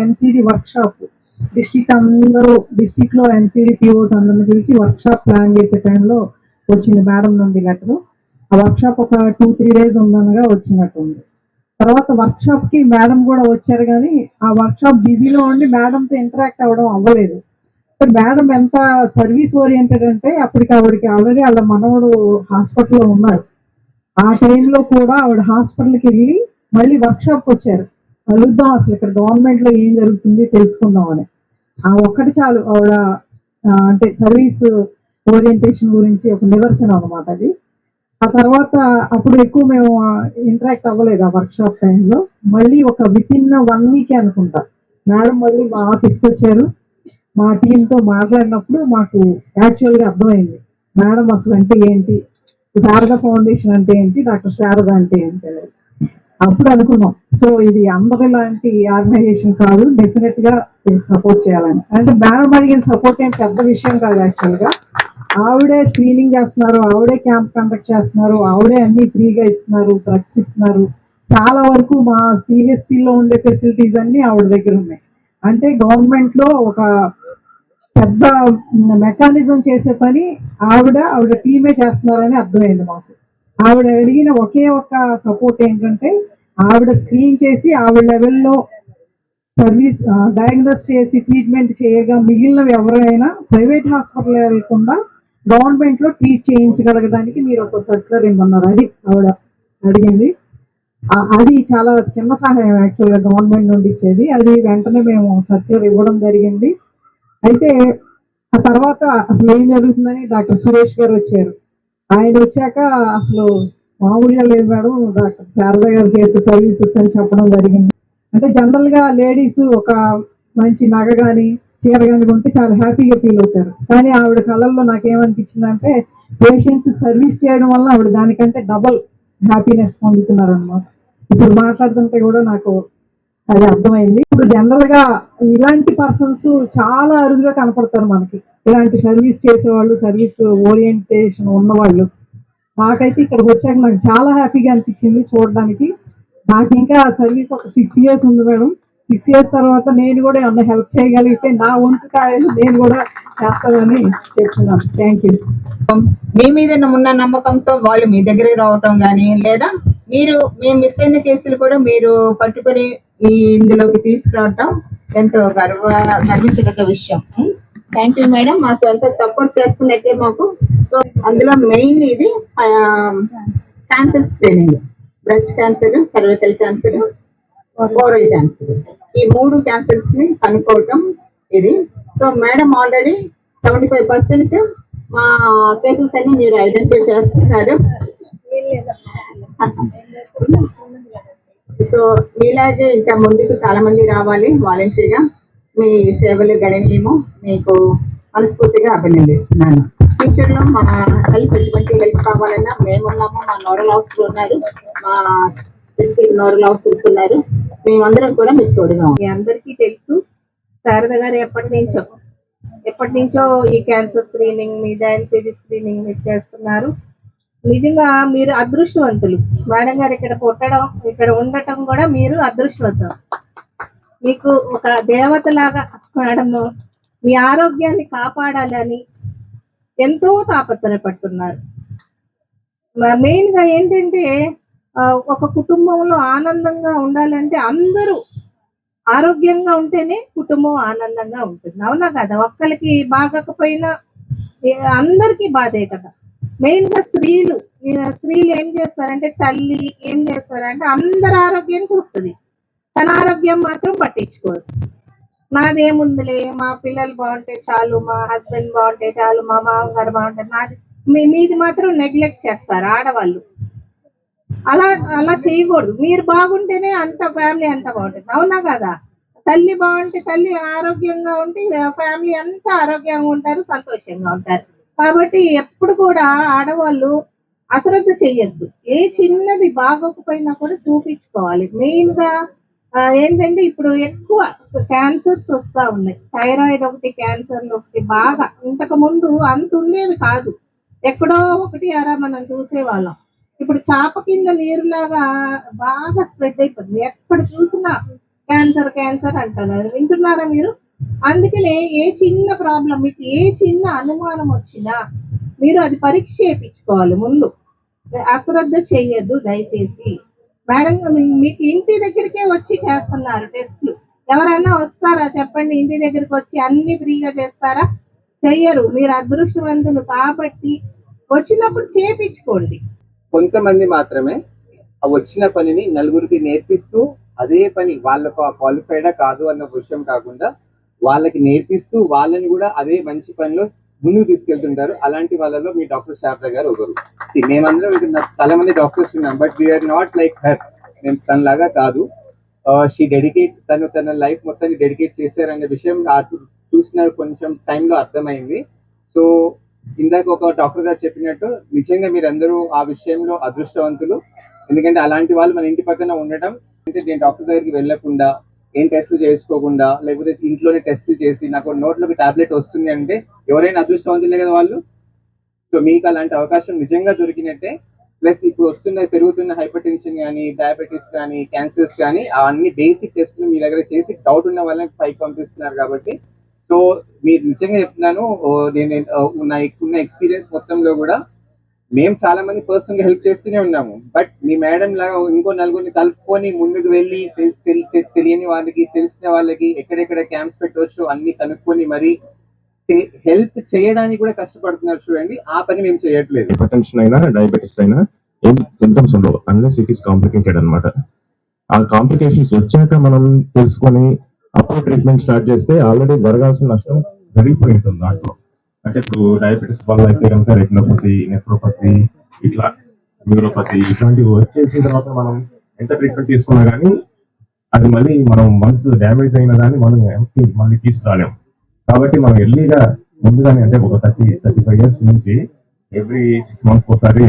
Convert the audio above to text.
NCD work shop district లో NCD POs అందరిని పిలిచి వర్క్ షాప్ ప్లాన్ చేసే టైంలో వచ్చింది మేడం నుండి లెటర్. ఆ వర్క్ షాప్ ఒక 2-3 days ఉందనగా వచ్చినట్టుంది. తర్వాత వర్క్ షాప్ కి మేడం కూడా వచ్చారు, కానీ ఆ వర్క్ షాప్ బిజీలో ఉండి మేడంతో ఇంటరాక్ట్ అవ్వడం అవ్వలేదు. మేడం ఎంత సర్వీస్ ఓరియంటెడ్ అంటే ఆవిడకి ఆల్రెడీ వాళ్ళ మనవడు హాస్పిటల్లో ఉన్నారు. ఆ టైంలో కూడా ఆవిడ హాస్పిటల్కి వెళ్ళి మళ్ళీ వర్క్ షాప్కి వచ్చారు. కలుద్దాం, అసలు ఇక్కడ గవర్నమెంట్ లో ఏం జరుగుతుంది తెలుసుకుందాం అని. ఆ ఒక్కటి చాలు ఆవిడ అంటే సర్వీస్ ఓరియంటేషన్ గురించి ఒక నిదర్శనం అనమాట అది. ఆ తర్వాత అప్పుడు ఎక్కువ మేము ఇంటరాక్ట్ అవ్వలేదు ఆ వర్క్ షాప్ టైంలో. మళ్ళీ ఒక వితిన్ 1 week అనుకుంటా మేడం మళ్ళీ మా ఆఫీస్కి వచ్చారు. మా టీంతో మాట్లాడినప్పుడు మాకు యాక్చువల్గా అర్థమైంది మేడం అసలు అంటే ఏంటి, శారద ఫౌండేషన్ అంటే ఏంటి, డాక్టర్ శారద అంటే ఏంటి. అప్పుడు అనుకున్నాం, సో ఇది అందరి లాంటి ఆర్గనైజేషన్ కాదు, డెఫినెట్ గా సపోర్ట్ చేయాలని. అంటే మేడం అడిగిన సపోర్ట్ ఏం పెద్ద విషయం కాదు. యాక్చువల్ గా ఆవిడే స్క్రీనింగ్ చేస్తున్నారు, ఆవిడే క్యాంప్ కండక్ట్ చేస్తున్నారు, ఆవిడే అన్ని ఫ్రీగా ఇస్తున్నారు, డ్రగ్స్ ఇస్తున్నారు. చాలా వరకు మా సిహెచ్సిలో ఉండే ఫెసిలిటీస్ అన్ని ఆవిడ దగ్గర ఉన్నాయి. అంటే గవర్నమెంట్ లో ఒక పెద్ద మెకానిజం చేసే పని ఆవిడ టీమే చేస్తున్నారని అర్థమైంది మాకు. ఆవిడ అడిగిన ఒకే ఒక్క సపోర్ట్ ఏంటంటే ఆవిడ స్క్రీన్ చేసి ఆవిడ లెవెల్లో సర్వీస్ డయాగ్నోస్ చేసి ట్రీట్మెంట్ చేయగా మిగిలినవి ఎవరైనా ప్రైవేట్ హాస్పిటల్ వెళ్లకుండా గవర్నమెంట్ లో ట్రీట్ చేయించగలగడానికి మీరు ఒక సర్క్యులర్ ఇవ్వమన్నారు. అది ఆవిడ అడిగింది. అది చాలా చిన్న సహాయం యాక్చువల్గా గవర్నమెంట్ నుండి ఇచ్చేది. అది వెంటనే మేము సర్క్యులర్ ఇవ్వడం జరిగింది. అయితే ఆ తర్వాత అసలు ఏం జరుగుతుందని డాక్టర్ సురేష్ గారు వచ్చారు. ఆయన వచ్చాక అసలు మామూలుగా లేదు మేడం, డాక్టర్ శారద గారు చేసే సర్వీసెస్ అని చెప్పడం జరిగింది. అంటే జనరల్ గా లేడీస్ ఒక మంచి నగ కానీ చీర కానీ ఉంటే చాలా హ్యాపీగా ఫీల్ అవుతారు. కానీ ఆవిడ కళల్లో నాకేమనిపించింది అంటే పేషెంట్స్ సర్వీస్ చేయడం వల్ల ఆవిడ దానికంటే డబల్ హ్యాపీనెస్ పొందుతున్నారు అనమాట. ఇప్పుడు మాట్లాడుతుంటే కూడా నాకు అది అర్థమైంది. ఇప్పుడు జనరల్ గా ఇలాంటి పర్సన్స్ చాలా అరుదుగా కనపడతారు మనకి, ఇలాంటి సర్వీస్ చేసేవాళ్ళు, సర్వీస్ ఓరియంటేషన్ ఉన్నవాళ్ళు. నాకైతే ఇక్కడికి వచ్చాక నాకు చాలా హ్యాపీగా అనిపించింది చూడడానికి. నాకు ఇంకా సర్వీస్ ఒక 6 years ఉంది మేడం. 6 years తర్వాత నేను కూడా ఏమన్నా హెల్ప్ చేయగలిగితే నా వంతు కాయలు నేను కూడా చేస్తానని చెప్తున్నాను. Thank you. మీ మీద ఉన్న నమ్మకంతో వాళ్ళు మీ దగ్గరికి రావటం కానీ, లేదా మీరు మేము మిస్ అయిన కేసులు కూడా మీరు పట్టుకొని ఇందులోకి తీసుకురావటం ఎంతో గర్వించదగ్గ విషయం. థ్యాంక్ యూ మేడం, మాకు ఎంతో సపోర్ట్ చేస్తున్నట్టే మాకు. సో అందులో మెయిన్ ఇది cancer screening, breast cancer, cervical cancer, oral cancer, ఈ 3 క్యాన్సర్స్ ని కనుక్కోవటం ఇది. సో మేడం ఆల్రెడీ 75% మా కేసెస్ అన్ని మీరు ఐడెంటిఫై చేస్తున్నారు. సో మీలాగే ఇంకా ముందుకు చాలా మంది రావాలి వాలంటీర్గా. మీ సేవలు గణనీయము. మీకు మనస్ఫూర్తిగా అభినందిస్తున్నాను. ఫ్యూచర్ లో మా ఎటువంటి హెల్ప్ కావాలన్నా మేమున్నాము, మా నోడల్ ఆఫీసర్ ఉన్నారు, మా డిస్ట్రిక్ట్ నోడల్ ఆఫీసర్స్ ఉన్నారు. మేమందరం కూడా మీకు తోడుగా. మీ అందరికీ తెలుసు శారద గారు ఎప్పటి నుంచో ఈ క్యాన్సర్ స్క్రీనింగ్ మీద ఎన్సిడి స్క్రీనింగ్ మీరు చేస్తున్నారు. నిజంగా మీరు అదృష్టవంతులు. మేడం గారు ఇక్కడ ఉండటం కూడా మీరు అదృష్టవంతులు. మీకు ఒక దేవతలాగా మేడం మీ ఆరోగ్యాన్ని కాపాడాలని ఎంతో తాపత్రయపడుతున్నారు. మెయిన్ గా ఏంటంటే ఒక కుటుంబంలో ఆనందంగా ఉండాలంటే అందరూ ఆరోగ్యంగా ఉంటేనే కుటుంబం ఆనందంగా ఉంటుంది. అవునా కదా? ఒక్కరికి బాగకపోయినా అందరికీ బాధే కదా. మెయిన్ గా స్త్రీలు ఏం చేస్తారంటే, తల్లి ఏం చేస్తారంటే అందరి ఆరోగ్యం చూస్తుంది, తన ఆరోగ్యం మాత్రం పట్టించుకోరు. నాదేముందిలే, మా పిల్లలు బాగుంటే చాలు, మా హస్బెండ్ బాగుంటే చాలు, మా మామగారు బాగుంటే, మీది మాత్రం నెగ్లెక్ట్ చేస్తారు ఆడవాళ్ళు. అలా చేయకూడదు. మీరు బాగుంటేనే అంత ఫ్యామిలీ అంతా బాగుంటుంది. అవునా కదా? తల్లి బాగుంటే, తల్లి ఆరోగ్యంగా ఉంటే ఫ్యామిలీ అంతా ఆరోగ్యంగా ఉంటారు, సంతోషంగా ఉంటారు. కాబట్టి ఎప్పుడు కూడా ఆడవాళ్ళు అశ్రద్ధ చెయ్యొద్దు. ఏ చిన్నది బాగోకపోయినా కూడా చూపించుకోవాలి. మెయిన్ గా ఏంటంటే ఇప్పుడు ఎక్కువ క్యాన్సర్స్ వస్తా ఉన్నాయి. థైరాయిడ్ ఒకటి, క్యాన్సర్లు ఒకటి బాగా. ఇంతకు ముందు అంత ఉండేవి కాదు, ఎక్కడో ఒకటి అరా మనం చూసేవాళ్ళం. ఇప్పుడు చాప కింద నీరులాగా బాగా స్ప్రెడ్ అయిపోతుంది. ఎక్కడ చూసినా క్యాన్సర్ క్యాన్సర్ అంటున్నారు, వింటున్నారా మీరు? అందుకనే ఏ చిన్న ప్రాబ్లం, మీకు ఏ చిన్న అనుమానం వచ్చినా మీరు అది పరీక్ష చేయించుకోవాలి ముందు. అశ్రద్ధ చెయ్యొద్దు దయచేసి. మేడం మీకు ఇంటి దగ్గరికే వచ్చి చేస్తున్నారు టెస్ట్లు. ఎవరైనా వస్తారా చెప్పండి, ఇంటి దగ్గరికి వచ్చి అన్ని ఫ్రీగా చేస్తారా? చెయ్యరు. మీరు అదృష్టవంతులు కాబట్టి వచ్చినప్పుడు చేపించుకోండి. కొంతమంది మాత్రమే ఆ వచ్చిన పనిని నలుగురికి నేర్పిస్తూ అదే పని వాళ్ళకు క్వాలిఫైడా కాదు అన్న విషయం కాకుండా వాళ్ళకి నేర్పిస్తూ వాళ్ళని కూడా అదే మంచి పనిలో ముందుకు తీసుకెళ్తుంటారు. అలాంటి వాళ్ళలో మీ డాక్టర్ శారద గారు ఒకరు. మేమందరం ఇక్కడ చాలా మంది డాక్టర్స్ ఉన్నాం, but we are not like her. మేము తనలాగా కాదు. షీ డెడికేట్, తన లైఫ్ మొత్తాన్ని డెడికేట్ చేశారనే విషయం చూసిన కొంచెం టైంలో అర్థమైంది. సో ఇందాక ఒక డాక్టర్ గారు చెప్పినట్టు నిజంగా మీరందరూ ఆ విషయంలో అదృష్టవంతులు. ఎందుకంటే అలాంటి వాళ్ళు మన ఇంటి పక్కన ఉండటం. అంటే నేను డాక్టర్ దగ్గరికి వెళ్ళకుండా, ఏం టెస్ట్లు చేసుకోకుండా, లేకపోతే ఇంట్లోనే టెస్ట్ చేసి నాకు నోట్లోకి టాబ్లెట్ వస్తుంది అంటే ఎవరైనా అదృష్టవంతులే కదా వాళ్ళు. సో మీకు అలాంటి అవకాశం నిజంగా దొరికినట్టే. ప్లస్ ఇప్పుడు పెరుగుతున్న హైపర్ టెన్షన్ కానీ, డయాబెటీస్ కానీ, క్యాన్సర్స్ కానీ అవన్నీ బేసిక్ టెస్ట్లు మీ దగ్గర చేసి డౌట్ ఉన్న వాళ్ళని పైకి పంపిస్తున్నారు కాబట్టి. సో మీరు నిజంగా చెప్తున్నాను, నేను ఉన్న ఎక్స్పీరియన్స్ మొత్తంలో కూడా మేము చాలా మంది పర్సనల్ గా హెల్ప్ చేస్తూనే ఉన్నాము. బట్ మీ మేడం లాగా ఇంకో నలుగురిని కలుపుకొని ముందుకు వెళ్ళి తెలియని వాళ్ళకి, తెలిసిన వాళ్ళకి ఎక్కడెక్కడ క్యాంప్స్ పెట్టవచ్చు అన్ని కనుక్కొని మరి హెల్ప్ చేయడానికి కూడా కష్టపడుతున్నారు చూడండి. ఆ పని మేము చేయట్లేదు. హైపర్ టెన్షన్ అయినా డయాబెటీస్ అయినా ఏం సింటమ్స్ ఉండవు అన్లెస్ ఇట్ ఈస్ కాంప్లికేటెడ్ అనమాట. ఆ కాంప్లికేషన్స్ వచ్చాక మనం తెలుసుకొని అప్పుడు ట్రీట్మెంట్ స్టార్ట్ చేస్తే ఆల్రెడీ జరగాల్సిన నష్టం జరిగిపోయి ఉంటుంది దాంట్లో. అంటే ఇప్పుడు డయాబెటీస్ వల్ల అయితే కనుక రెటినోపతి, నెఫ్రోపతి, ఇట్లా న్యూరోపతి ఇట్లాంటివి వచ్చేసిన తర్వాత మనం ఎంత ట్రీట్మెంట్ తీసుకున్నా కానీ అది మళ్ళీ మనం వన్స్ డ్యామేజ్ అయిన దాన్ని మనం మళ్ళీ తీసుకురాలేము. కాబట్టి మనం ఎర్లీగా ముందుగానే అంటే ఒక 35 years నుంచి ఎవ్రీ 6 months ఒకసారి